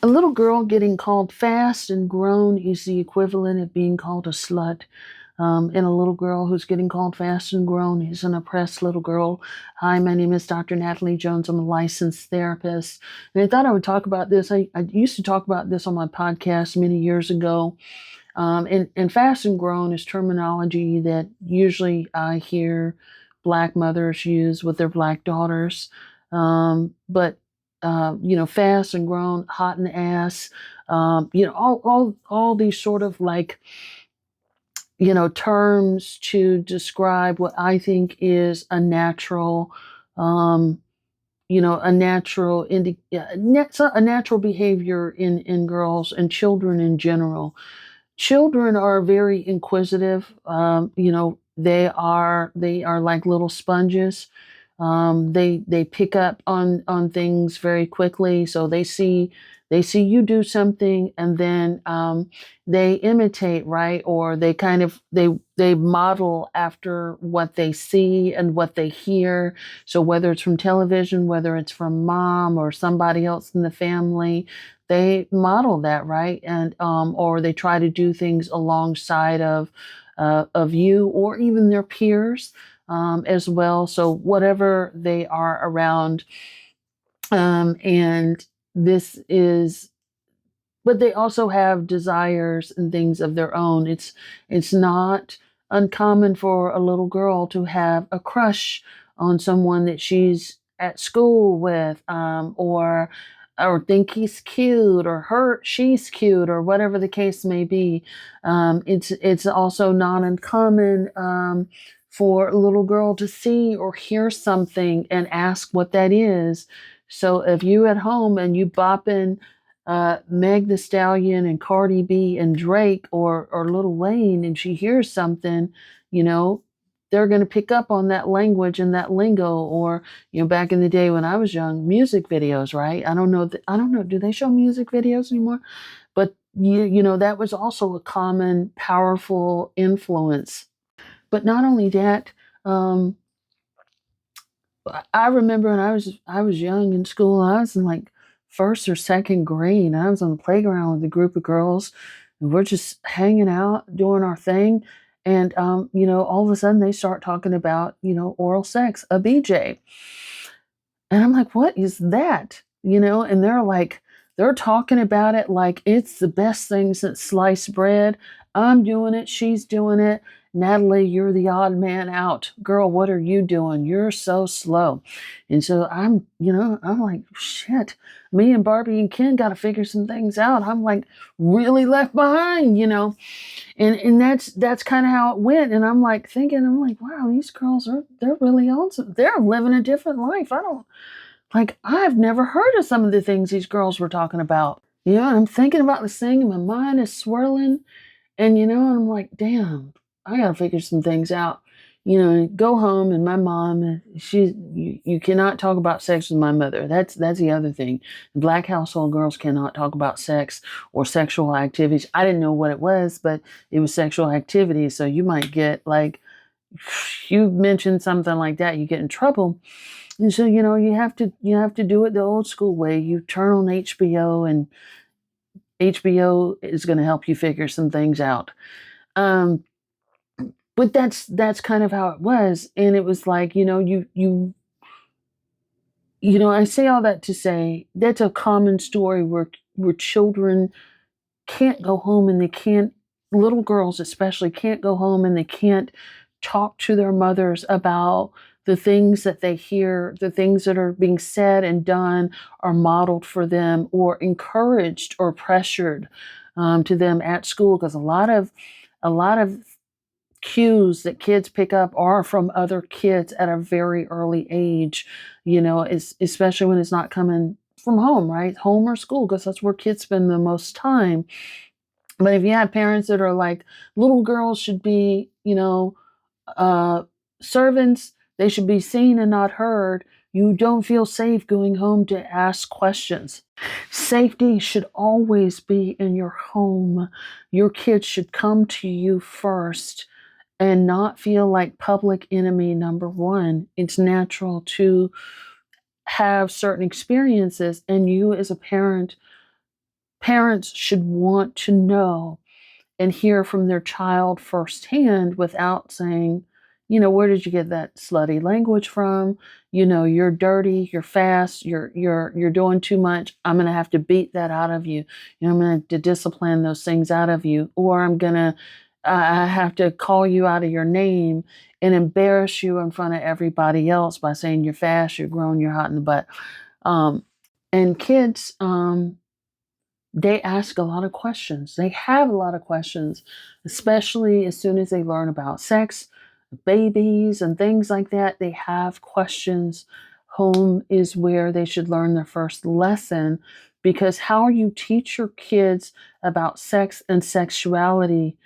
A little girl getting called fast and grown is the equivalent of being called a slut. And a little girl who's getting called fast and grown is an oppressed little girl. Hi, my name is Dr. Natalie Jones. I'm a licensed therapist. And I thought I would talk about this. I used to talk about this on my podcast many years ago. And fast and grown is terminology that usually I hear Black mothers use with their Black daughters. But fast and grown, hot in the ass, all these sort of like, terms to describe what I think is a natural, um, a natural, a natural behavior in girls and children in general. Children are very inquisitive. They are like little sponges. They pick up on things very quickly. So they see you do something, and then they imitate, right? Or they model after what they see and what they hear. So whether it's from television, whether it's from mom or somebody else in the family, they model that, right? And or they try to do things alongside of you or even their peers as well. So whatever they are around, and this is, but they also have desires and things of their own. It's not uncommon for a little girl to have a crush on someone that she's at school with, or think he's cute, or she's cute, or whatever the case may be. It's also not uncommon for a little girl to see or hear something and ask what that is. So if you at home and you bopping Meg the Stallion and Cardi B and Drake, or Lil Wayne, and she hears something, you know, they're going to pick up on that language and that lingo. Or, back in the day when I was young, music videos, right? I don't know. Do they show music videos anymore? But that was also a common, powerful influence. But not only that, um, I remember when I was young in school. I was in like first or second grade. I was on the playground with a group of girls, and we're just hanging out, doing our thing. And all of a sudden they start talking about oral sex, a BJ, and I'm like, what is that? And they're talking about it like it's the best thing since sliced bread. I'm doing it. She's doing it. Natalie, you're the odd man out. Girl, what are you doing? You're so slow. And so I'm like, shit, me and Barbie and Ken got to figure some things out. I'm like really left behind. And that's kind of how it went. And I'm like thinking, wow, these girls they're really on they're living a different life. I've never heard of some of the things these girls were talking about. And I'm thinking about this thing and my mind is swirling, and I'm like, damn, I gotta figure some things out. Go home, and my mom, you cannot talk about sex with my mother. That's the other thing. Black household girls cannot talk about sex or sexual activities. I didn't know what it was, but it was sexual activity. So you might get like, you mentioned something like that, you get in trouble. And so, you have to do it the old school way. You turn on HBO, and HBO is going to help you figure some things out. Um, but that's kind of how it was. And it was like, I say all that to say that's a common story where children can't go home, and they can't, little girls especially, can't go home and they can't talk to their mothers about the things that they hear, the things that are being said and done are modeled for them or encouraged or pressured to them at school. Because a lot of cues that kids pick up are from other kids at a very early age, especially when it's not coming from home, right? Home or school, because that's where kids spend the most time. But if you have parents that are like, little girls should be, uh, servants, they should be seen and not heard, you don't feel safe going home to ask questions. Safety should always be in your home. Your kids should come to you first and not feel like public enemy number one. It's natural to have certain experiences, and you as a parent parents should want to know and hear from their child firsthand without saying, where did you get that slutty language from? You're dirty, you're fast, you're doing too much. I'm going to have to beat that out of you. I'm going to have to discipline those things out of you, or I have to call you out of your name and embarrass you in front of everybody else by saying you're fast, you're grown, you're hot in the butt. And kids, they ask a lot of questions. They have a lot of questions, especially as soon as they learn about sex, babies, and things like that. They have questions. Home is where they should learn their first lesson, because how you teach your kids about sex and sexuality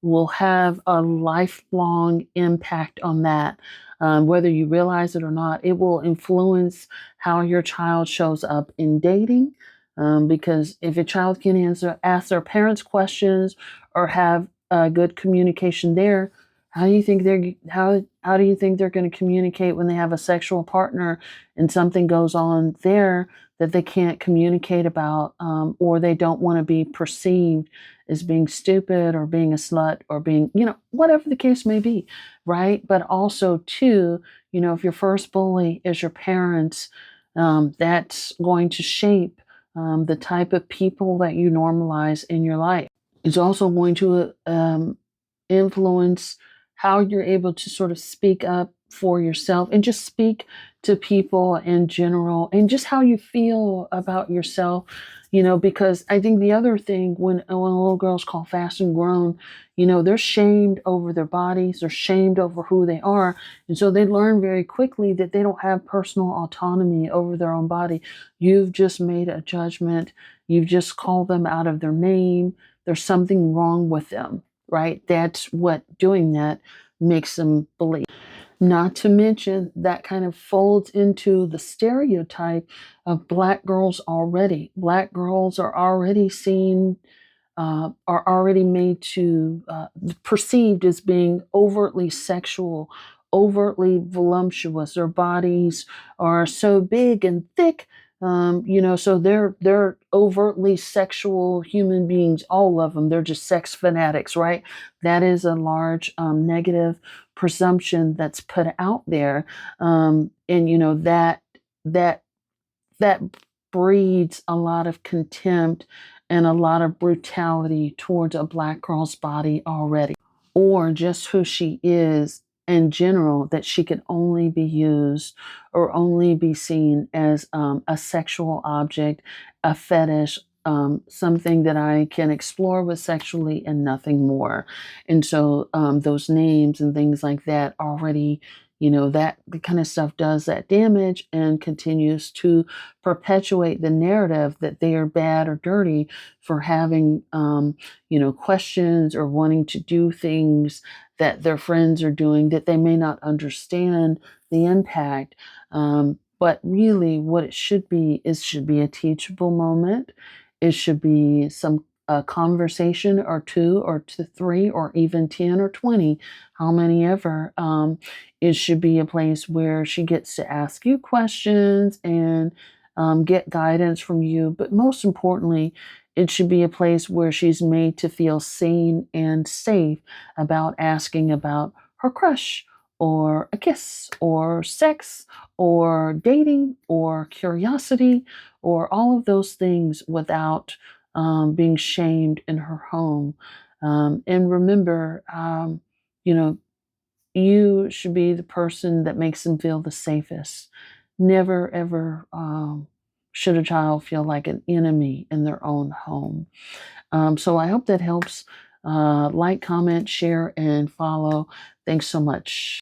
will have a lifelong impact on that. Whether you realize it or not, it will influence how your child shows up in dating. Because if a child can ask their parents questions or have good communication there, how do you think they're going to communicate when they have a sexual partner and something goes on there that they can't communicate about, or they don't want to be perceived as being stupid or being a slut or being, whatever the case may be, right? But also too, if your first bully is your parents, that's going to shape the type of people that you normalize in your life. It's also going to influence how you're able to sort of speak up for yourself and just speak to people in general, and just how you feel about yourself. Because I think the other thing, when a little girl's called fast and grown, they're shamed over their bodies, they're shamed over who they are. And so they learn very quickly that they don't have personal autonomy over their own body. You've just made a judgment. You've just called them out of their name. There's something wrong with them, right? That's what doing that makes them believe. Not to mention that kind of folds into the stereotype of black girls already. Black girls are already seen, are already made to perceived as being overtly sexual, overtly voluptuous. Their bodies are so big and thick, so they're overtly sexual human beings. All of them, they're just sex fanatics, right? That is a large negative presumption that's put out there, and that that breeds a lot of contempt and a lot of brutality towards a black girl's body already, or just who she is in general, that she can only be used or only be seen as a sexual object, a fetish, something that I can explore with sexually and nothing more. And so those names and things like that already, that the kind of stuff does that damage and continues to perpetuate the narrative that they are bad or dirty for having, questions or wanting to do things that their friends are doing that they may not understand the impact. But really, what it should be should be a teachable moment. It should be some a conversation or two or to three or even 10 or 20, how many ever. It should be a place where she gets to ask you questions and get guidance from you. But most importantly, it should be a place where she's made to feel seen and safe about asking about her crush or a kiss or sex or dating or curiosity or all of those things without being shamed in her home. And remember, you should be the person that makes them feel the safest. Never, ever should a child feel like an enemy in their own home. So I hope that helps. Like, comment, share, and follow. Thanks so much.